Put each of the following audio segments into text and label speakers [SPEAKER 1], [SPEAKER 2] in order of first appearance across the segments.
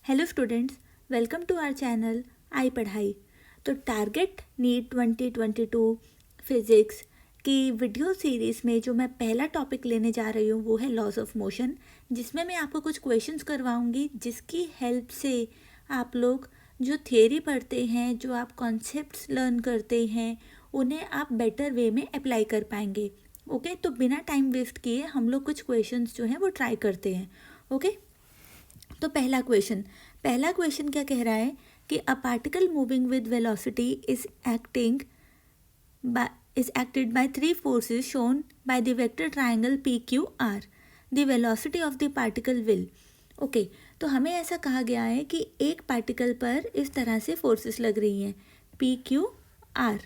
[SPEAKER 1] Hello students, welcome to our channel I पढ़ाई। तो target NEET 2022 physics की video series में जो मैं पहला टॉपिक लेने जा रही हूँ वो है लॉज ऑफ मोशन, जिसमें मैं आपको कुछ क्वेश्चंस करवाऊँगी जिसकी हेल्प से आप लोग जो थियरी पढ़ते हैं, जो आप कॉन्सेप्ट्स लर्न करते हैं, उन्हें आप बेटर वे में अप्लाई कर पाएंगे। ओके, तो बिना टाइम वेस्ट किए हम लोग कुछ क्वेश्चंस जो हैं वो ट्राई करते हैं। ओके, तो पहला क्वेश्चन क्या कह रहा है कि a particle moving with velocity is acted by three forces shown by the vector triangle P Q R. The velocity of the particle will. Okay, तो हमें ऐसा कहा गया है कि एक पार्टिकल पर इस तरह से फोर्सेस लग रही हैं P Q R,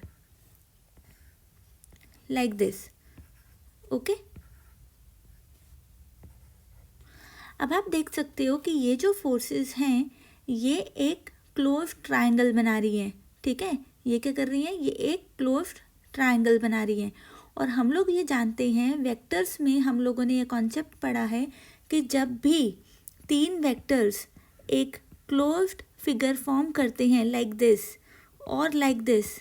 [SPEAKER 1] like this. Okay, अब आप देख सकते हो कि ये जो फोर्सेस हैं ये एक क्लोज्ड ट्रायंगल बना रही हैं। ठीक है, ये क्या कर रही हैं, ये एक क्लोज्ड ट्रायंगल बना रही हैं। और हम लोग ये जानते हैं, वेक्टर्स में हम लोगों ने ये कॉन्सेप्ट पढ़ा है कि जब भी तीन वेक्टर्स एक क्लोज्ड फिगर फॉर्म करते हैं लाइक दिस और लाइक दिस,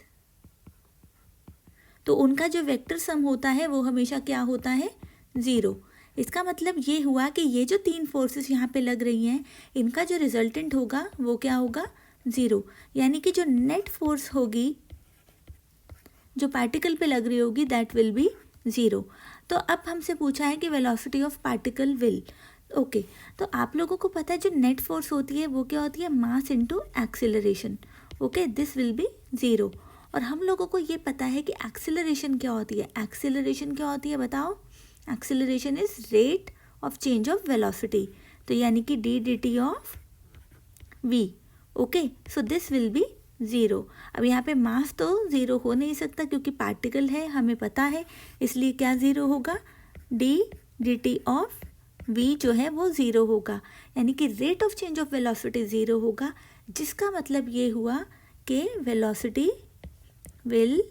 [SPEAKER 1] तो उनका जो वेक्टर सम होता है वो हमेशा क्या होता है, ज़ीरो। इसका मतलब ये हुआ कि ये जो तीन फोर्सेस यहाँ पे लग रही हैं इनका जो रिजल्टेंट होगा वो क्या होगा, ज़ीरो। यानी कि जो नेट फोर्स होगी जो पार्टिकल पे लग रही होगी दैट विल बी ज़ीरो। तो अब हमसे पूछा है कि velocity of particle will. Okay, तो आप लोगों को पता है जो नेट फोर्स होती है वो क्या होती है, mass into acceleration. Okay, this will be zero. और हम लोगों को ये पता है कि एक्सीलरेशन क्या होती है। एक्सीलरेशन क्या होती है बताओ, acceleration is rate of change of velocity, तो यानी कि D D T of V. Okay, so this will be zero. अब यहाँ पे मास तो ज़ीरो हो नहीं सकता क्योंकि पार्टिकल है, हमें पता है, इसलिए क्या ज़ीरो होगा, D D T of V जो है वो ज़ीरो होगा। यानी कि rate of change of velocity zero होगा, जिसका मतलब ये हुआ कि velocity will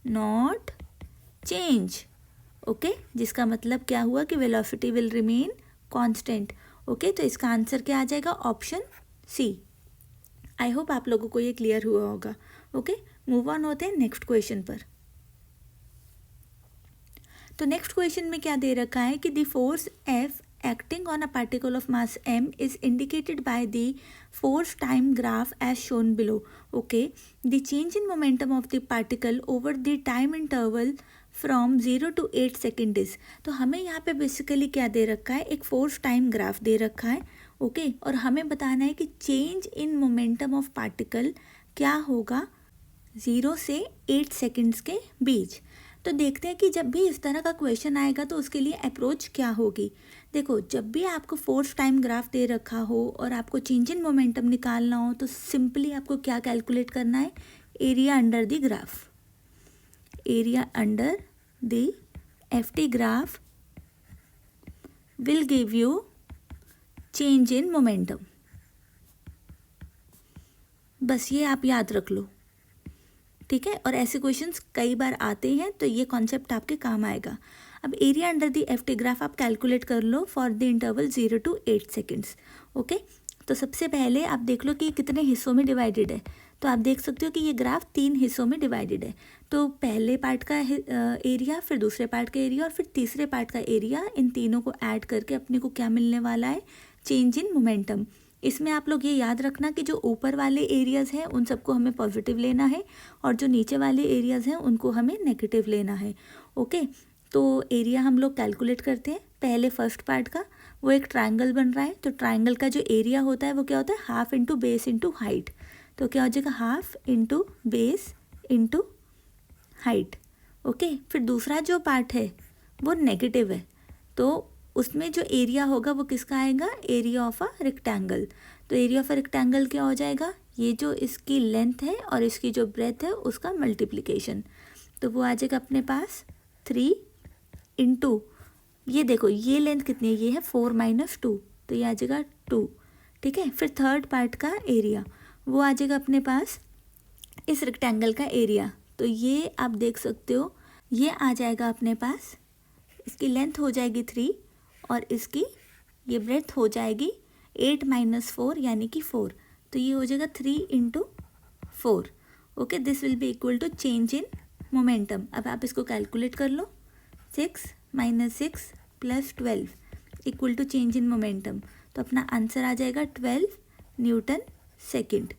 [SPEAKER 1] not change. Okay, जिसका मतलब क्या हुआ कि velocity will remain constant. Okay, तो इसका आंसर क्या आ जाएगा, ऑप्शन सी। आई होप आप लोगों को ये क्लियर हुआ होगा। ओके, मूव ऑन होते हैं नेक्स्ट क्वेश्चन पर। तो नेक्स्ट क्वेश्चन में क्या दे रखा है कि the force F acting on a particle of mass m is indicated by the force time graph as shown below. Okay, the change in momentum of the particle over the time interval from 0 to 8 second is. तो हमें यहाँ पे basically क्या दे रखा है, एक force time graph दे रखा है। ओके, और हमें बताना है कि change in momentum of particle क्या होगा 0 से 8 सेकेंड्स के बीच। तो देखते हैं कि जब भी इस तरह का क्वेश्चन आएगा तो उसके लिए अप्रोच क्या होगी। देखो, जब भी आपको फोर्स टाइम ग्राफ दे रखा हो और आपको चेंज इन मोमेंटम निकालना हो तो सिंपली आपको क्या कैलकुलेट करना है, area under the graph. Area under the FT graph will give you change in momentum. बस ये आप याद रख लो, ठीक है। और ऐसे क्वेश्चंस कई बार आते हैं तो ये कॉन्सेप्ट आपके काम आएगा। अब area under the FT graph आप कैलकुलेट कर लो for the interval 0 to 8 seconds. Okay, तो सबसे पहले आप देख लो कि ये कितने हिस्सों में डिवाइडेड है। तो आप देख सकते हो कि ये ग्राफ 3 हिस्सों में डिवाइडेड है। तो पहले पार्ट का एरिया, फिर दूसरे पार्ट का एरिया और फिर तीसरे पार्ट का एरिया, इन तीनों को ऐड करके अपने को क्या मिलने वाला है, चेंज इन मोमेंटम। इसमें आप लोग ये याद रखना कि जो ऊपर वाले एरियाज़ हैं उन सबको हमें पॉजिटिव लेना है और जो नीचे वाले एरियाज़ हैं उनको हमें नेगेटिव लेना है। ओके, तो एरिया हम लोग कैलकुलेट करते हैं। पहले फर्स्ट पार्ट का, वो एक ट्रायंगल बन रहा है, तो ट्रायंगल का जो एरिया होता है वो क्या होता है, half into base into height. तो क्या हो जाएगा, half into base into height. Okay, फिर दूसरा जो पार्ट है वो नेगेटिव है, तो उसमें जो एरिया होगा वो किसका आएगा, एरिया ऑफ अ रेक्टेंगल। तो एरिया ऑफ अ रेक्टेंगल क्या हो जाएगा, ये जो इसकी लेंथ है और इसकी जो ब्रेथ है उसका मल्टीप्लिकेशन। तो वो आ जाएगा अपने पास 3 इंटू, ये देखो ये लेंथ कितनी है, ये है 4 - 2, तो ये आ जाएगा 2। ठीक है, फिर थर्ड पार्ट का एरिया वो आ जाएगा अपने पास इस रेक्टेंगल का एरिया। तो ये आप देख सकते हो, ये आ जाएगा अपने पास, इसकी लेंथ हो जाएगी 3 और इसकी ये ब्रेथ हो जाएगी 8 माइनस 4 यानी कि 4, तो ये हो जाएगा 3 into 4. Okay, this will be equal to change in momentum. अब आप इसको कैलकुलेट कर लो. 6 minus 6 plus 12 equal to change in momentum. तो अपना आंसर आ जाएगा 12 न्यूटन सेकेंड.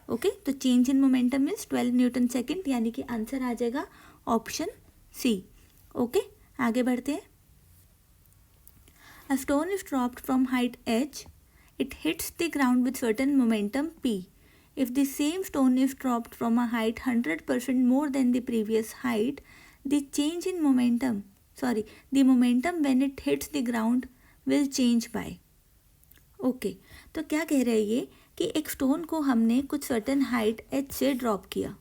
[SPEAKER 1] ओके, तो change in momentum means 12 newton second, यानी कि आंसर आ जाएगा ऑप्शन सी. ओके, आगे बढ़ते हैं. A stone is dropped from height h. It hits the ground with certain momentum p. If the same stone is dropped from a height 100% more than the previous height, the momentum when it hits the ground will change by. Okay, तो क्या कह रहे हैं ये कि एक stone को हमने कुछ सर्टेन हाइट h से ड्रॉप किया,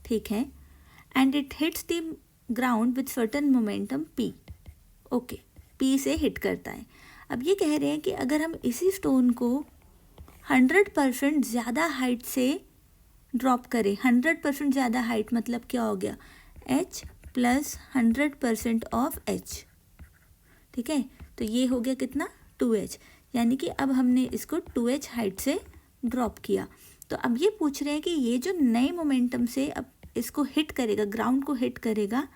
[SPEAKER 1] ठीक है, and it hits the ground with certain momentum p. Okay, p से हिट करता है. अब ये कह रहे हैं कि अगर हम इसी स्टोन को 100% ज़्यादा हाइट से ड्रॉप करें, 100% ज़्यादा हाइट मतलब क्या हो गया, h प्लस 100% ऑफ h, ठीक है, तो ये हो गया कितना 2h, यानी कि अब हमने इसको 2h हाइट से ड्रॉप किया. तो अब ये पूछ रहे हैं कि ये जो नए मोमेंटम से अब इसको हिट करेगा, ग्राउंड को हिट करेगा,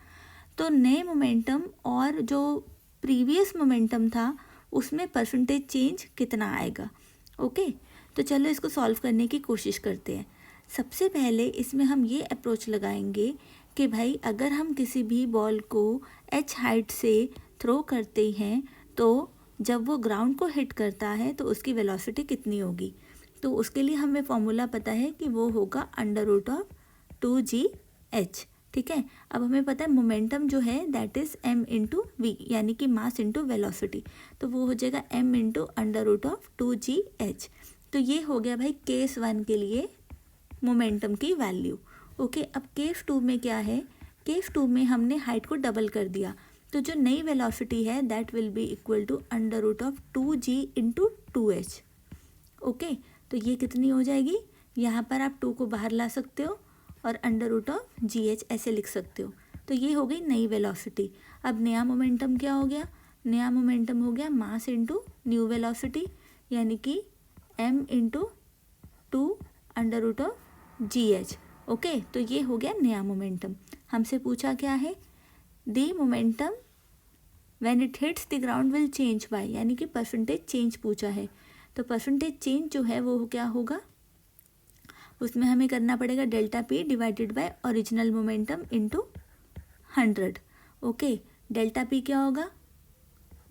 [SPEAKER 1] तो नए मोमेंटम और जो प्रीवियस मोमेंटम था उसमें परसेंटेज चेंज कितना आएगा. ओके, तो चलो इसको सॉल्व करने की कोशिश करते हैं. सबसे पहले इसमें हम ये अप्रोच लगाएंगे कि भाई अगर हम किसी भी बॉल को h हाइट से थ्रो करते हैं तो जब वो ग्राउंड को हिट करता है तो उसकी वेलोसिटी कितनी होगी. तो उसके लिए हमें फॉर्मूला पता है कि वो होगा √2gh, ठीक है. अब हमें पता है मोमेंटम जो है that is m into v, यानी कि मास इंटू वेलोसिटी, तो वो हो जाएगा m इंटू √2gh. तो ये हो गया भाई केस 1 के लिए मोमेंटम की वैल्यू. ओके, अब केस 2 में क्या है, केस 2 में हमने हाइट को डबल कर दिया, तो जो नई वेलोसिटी है that will be equal to √2g into 2h. Okay, तो ये कितनी हो जाएगी, यहाँ पर आप 2 को बाहर ला सकते हो और √gh ऐसे लिख सकते हो. तो ये हो गई नई वेलोसिटी. अब नया मोमेंटम क्या हो गया, नया मोमेंटम हो गया मास इंटू न्यू वेलोसिटी, यानी कि m इंटू 2√gh. ओके, तो ये हो गया नया मोमेंटम. हमसे पूछा क्या है, the momentum when it hits the ground will change bye, यानी कि परसेंटेज चेंज पूछा है. तो परसेंटेज चेंज जो है वो क्या होगा, उसमें हमें करना पड़ेगा delta p divided by original momentum into 100. Okay, delta p क्या होगा,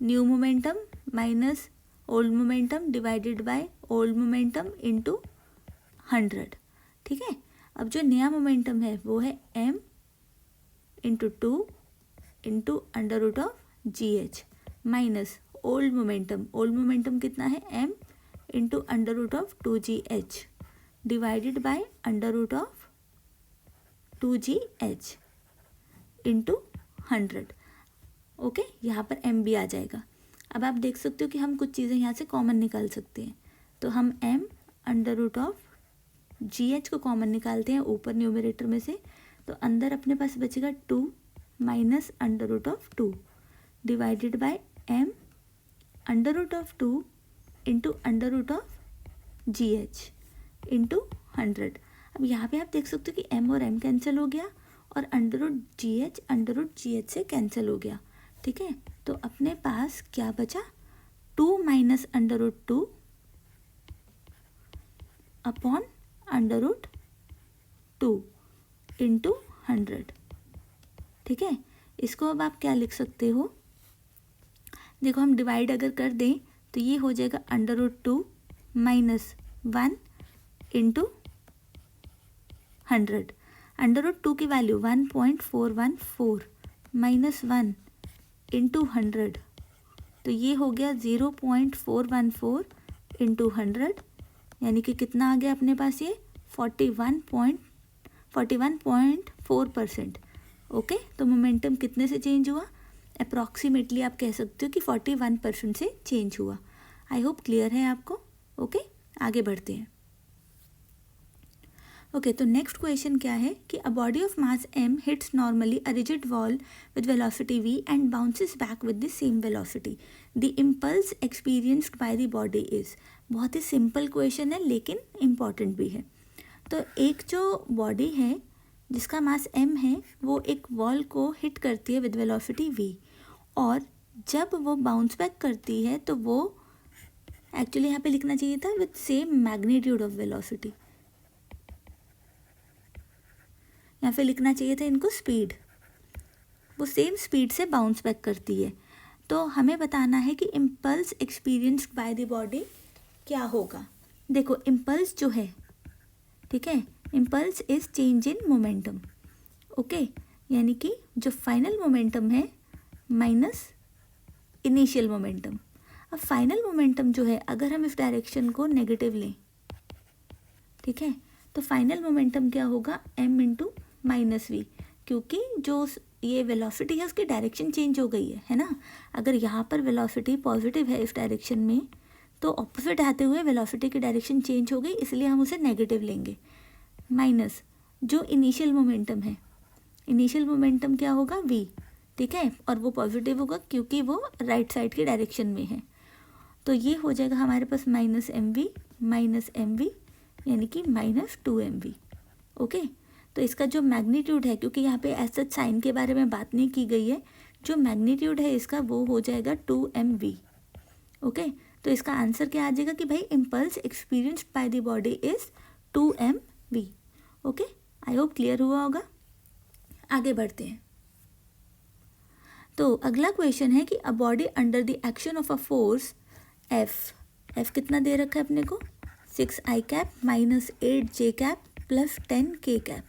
[SPEAKER 1] new momentum minus old momentum divided by old momentum into 100, ठीक है. अब जो नया मोमेंटम है वो है m into 2 into √gh minus old momentum कितना है m into √2gh divided by √2gh into 100. Okay, यहाँ पर m भी आ जाएगा. अब आप देख सकते हो कि हम कुछ चीज़ें यहाँ से कॉमन निकाल सकते हैं, तो हम m √gh को कॉमन निकालते हैं ऊपर न्यूमरेटर में से, तो अंदर अपने पास बचेगा 2 minus √2 divided by m √2 into √gh into 100. अब यहाँ पे आप देख सकते हो कि m और m कैंसिल हो गया और √gh से कैंसिल हो गया, ठीक है. तो अपने पास क्या बचा, 2 माइनस √2 अपॉन √2 इंटू 100, ठीक है. इसको अब आप क्या लिख सकते हो, देखो हम डिवाइड अगर कर दें तो ये हो जाएगा √2 माइनस 1 इंटू 100. √2 की वैल्यू 1.414 माइनस 1 इंटू 100, तो ये हो गया 0.414 इंटू 100, यानी कि कितना आ गया अपने पास, ये 41.4%. ओके, तो मोमेंटम कितने से चेंज हुआ, अप्रॉक्सीमेटली आप कह सकते हो कि 41% से चेंज हुआ. आई होप क्लियर है आपको. ओके, आगे बढ़ते हैं. ओके, तो नेक्स्ट क्वेश्चन क्या है कि a body of mass m hits normally a rigid wall with velocity v and bounces back with the same velocity, the impulse experienced by the body is. बहुत ही simple question है लेकिन important भी है। तो एक जो बॉडी है जिसका मास m है वो एक वॉल को हिट करती है विद वेलोसिटी v, और जब वो बाउंस बैक करती है तो वो एक्चुअली यहाँ पे लिखना चाहिए था with same magnitude of velocity, यहाँ पे लिखना चाहिए था इनको स्पीड, वो सेम स्पीड से बाउंस बैक करती है। तो हमें बताना है कि impulse experienced by the body क्या होगा। देखो इम्पल्स जो है, ठीक है, impulse is change in momentum, okay, यानी कि जो फाइनल मोमेंटम है माइनस इनिशियल मोमेंटम। अब फाइनल मोमेंटम जो है अगर हम इस डायरेक्शन को नेगेटिव लें, ठीक है, तो फाइनल मोमेंटम क्या होगा m इंटू माइनस वी, क्योंकि जो ये वेलोसिटी है उसकी डायरेक्शन चेंज हो गई है ना। अगर यहाँ पर वेलोसिटी पॉजिटिव है इस डायरेक्शन में तो ऑपोजिट आते हुए वेलोसिटी की डायरेक्शन चेंज हो गई, इसलिए हम उसे नेगेटिव लेंगे, माइनस जो इनिशियल मोमेंटम है, इनिशियल मोमेंटम क्या होगा v, ठीक है, और वो पॉजिटिव होगा क्योंकि वो राइट साइड की डायरेक्शन में है। तो ये हो जाएगा हमारे पास माइनस एम वी यानी कि माइनस 2mv, ओके। तो इसका जो मैग्नीट्यूड है, क्योंकि यहाँ पे ऐसा साइन के बारे में बात नहीं की गई है, जो मैग्नीट्यूड है इसका वो हो जाएगा 2mv, ओके। तो इसका आंसर क्या आ जाएगा कि भाई impulse experienced by the body is 2mv, okay. I hope clear हुआ होगा। आगे बढ़ते हैं। तो अगला क्वेश्चन है कि a body under the action of a force F कितना दे रखा है अपने को 6i cap minus 8j cap plus 10k cap,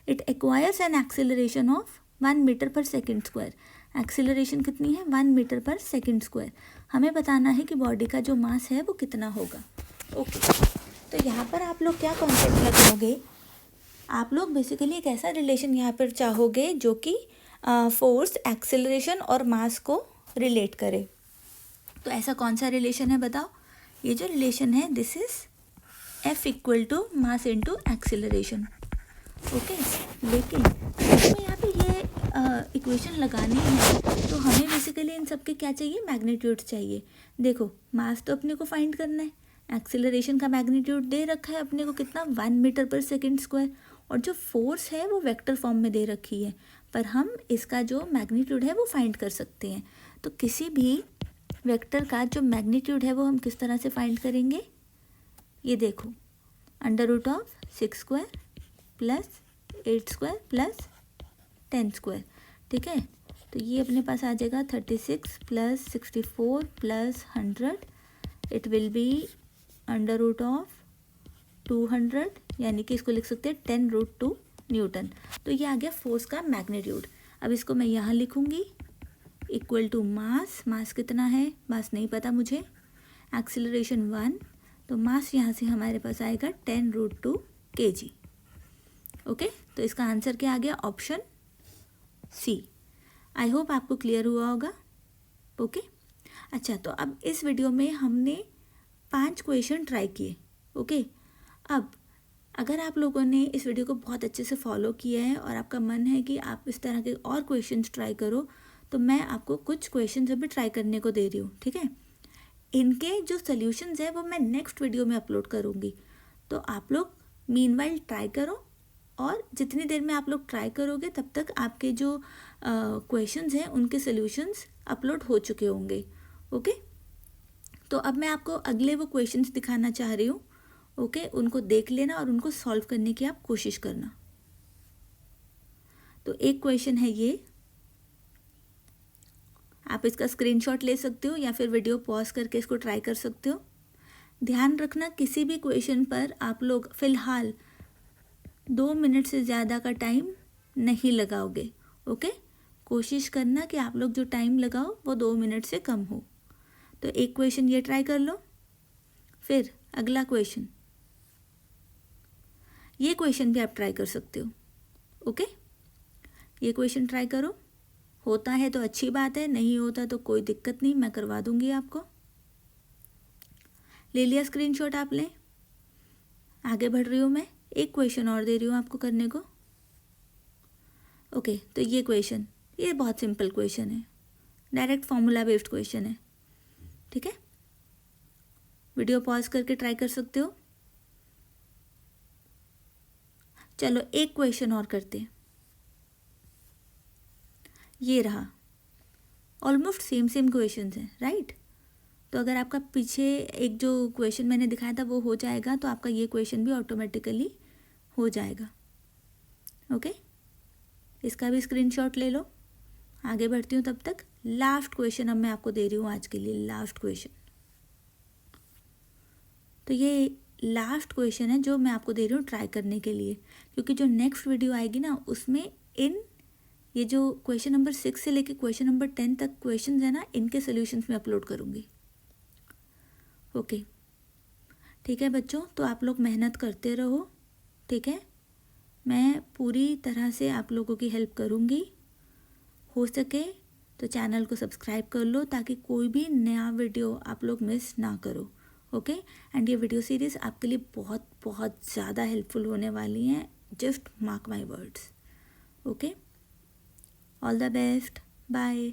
[SPEAKER 1] it acquires an acceleration of 1 metre per second square. Acceleration कितनी है 1 मीटर पर सेकेंड स्क्वायर। हमें बताना है कि बॉडी का जो मास है वो कितना होगा, ओके। तो यहाँ पर आप लोग क्या कॉन्सेप्ट लगाओगे, आप लोग बेसिकली एक ऐसा रिलेशन यहाँ पर चाहोगे जो कि फोर्स, एक्सेलरेशन और मास को रिलेट करे। तो ऐसा कौन सा रिलेशन है बताओ। ये जो रिलेशन है this is F equal to mass into acceleration, okay. लेकिन हमें यहाँ पे ये इक्वेशन लगानी है तो हमें बेसिकली इन सब के क्या चाहिए, मैग्नीट्यूड चाहिए। देखो मास तो अपने को फाइंड करना है, एक्सेलरेशन का मैग्नीट्यूड दे रखा है अपने को कितना 1 मीटर पर सेकेंड स्क्वायर, और जो फोर्स है वो वेक्टर फॉर्म में दे रखी है, पर हम इसका जो मैग्नीट्यूड है वो फाइंड कर सकते हैं। तो किसी भी वेक्टर का जो मैग्नीट्यूड है वो हम किस तरह से फाइंड करेंगे, ये देखो under root of 6 square plus 8 square plus 10 square, ठीक है। तो ये अपने पास आ जाएगा 36 plus 64 plus 100, it will be under root of 200, यानी कि इसको लिख सकते हैं 10 रूट 2 न्यूटन। तो ये आ गया फोर्स का मैग्नीट्यूड। अब इसको मैं यहाँ लिखूँगी इक्वल टू मास कितना है, मास नहीं पता मुझे, एक्सेलरेशन 1, तो मास यहाँ से हमारे पास आएगा 10 रूट 2 kg, ओके। तो इसका आंसर क्या आ गया, ऑप्शन सी। आई होप आपको क्लियर हुआ होगा, ओके। अच्छा, तो अब इस वीडियो में हमने 5 क्वेश्चन ट्राई किए, ओके। अब अगर आप लोगों ने इस वीडियो को बहुत अच्छे से फॉलो किया है और आपका मन है कि आप इस तरह के और क्वेश्चंस ट्राई करो, तो मैं आपको कुछ क्वेश्चंस अभी ट्राई करने को दे रही हूँ, ठीक है। इनके जो सॉल्यूशंस है वो मैं नेक्स्ट वीडियो में अपलोड करूँगी। तो आप लोग मीनवाइल ट्राई करो, और जितनी देर में आप लोग ट्राई करोगे तब तक आपके जो क्वेश्चंस हैं उनके सॉल्यूशंस अपलोड हो चुके होंगे, ओके। तो अब मैं आपको अगले वो क्वेश्चंस दिखाना चाह रही हूँ, ओके। उनको देख लेना और उनको सॉल्व करने की आप कोशिश करना। तो एक क्वेश्चन है ये, आप इसका स्क्रीनशॉट ले सकते हो या फिर वीडियो पॉज करके इसको ट्राई कर सकते हो। ध्यान रखना किसी भी क्वेश्चन पर आप लोग फ़िलहाल 2 मिनट से ज़्यादा का टाइम नहीं लगाओगे, ओके। कोशिश करना कि आप लोग जो टाइम लगाओ वो 2 मिनट से कम हो। तो एक क्वेश्चन ये ट्राई कर लो, फिर अगला क्वेश्चन, ये क्वेश्चन भी आप ट्राई कर सकते हो, ओके। ये क्वेश्चन ट्राई करो, होता है तो अच्छी बात है, नहीं होता तो कोई दिक्कत नहीं, मैं करवा दूंगी आपको। ले लिया स्क्रीनशॉट आप लें, आगे बढ़ रही हूँ मैं। एक क्वेश्चन और दे रही हूँ आपको करने को। ओके, तो ये क्वेश्चन, ये बहुत सिंपल क्वेश्चन है, डायरेक्ट फॉर्मूला बेस्ड क्वेश्चन है, ठीक है। वीडियो पॉज करके ट्राई कर सकते हो। चलो एक क्वेश्चन और करते हैं। ये रहा, ऑलमोस्ट सेम सेम क्वेश्चन हैं, राइट। तो अगर आपका पीछे एक जो क्वेश्चन मैंने दिखाया था वो हो जाएगा तो आपका ये क्वेश्चन भी ऑटोमेटिकली हो जाएगा। ओके, इसका भी स्क्रीनशॉट ले लो। आगे बढ़ती हूँ तब तक। लास्ट क्वेश्चन अब मैं आपको दे रही हूँ आज के लिए, लास्ट क्वेश्चन। तो ये लास्ट क्वेश्चन है जो मैं आपको दे रही हूँ ट्राई करने के लिए, क्योंकि जो नेक्स्ट वीडियो आएगी ना उसमें ये जो क्वेश्चन नंबर 6 से लेके क्वेश्चन नंबर 10 तक क्वेश्चन है ना, इनके सोल्यूशंस में अपलोड करूँगी। ओके, ठीक है बच्चों, तो आप लोग मेहनत करते रहो, ठीक है। मैं पूरी तरह से आप लोगों की हेल्प करूँगी। हो सके तो चैनल को सब्सक्राइब कर लो ताकि कोई भी नया वीडियो आप लोग मिस ना करो। ओके, एंड ये वीडियो सीरीज़ आपके लिए बहुत बहुत ज़्यादा हेल्पफुल होने वाली हैं, just mark my words. Okay, all the best, bye.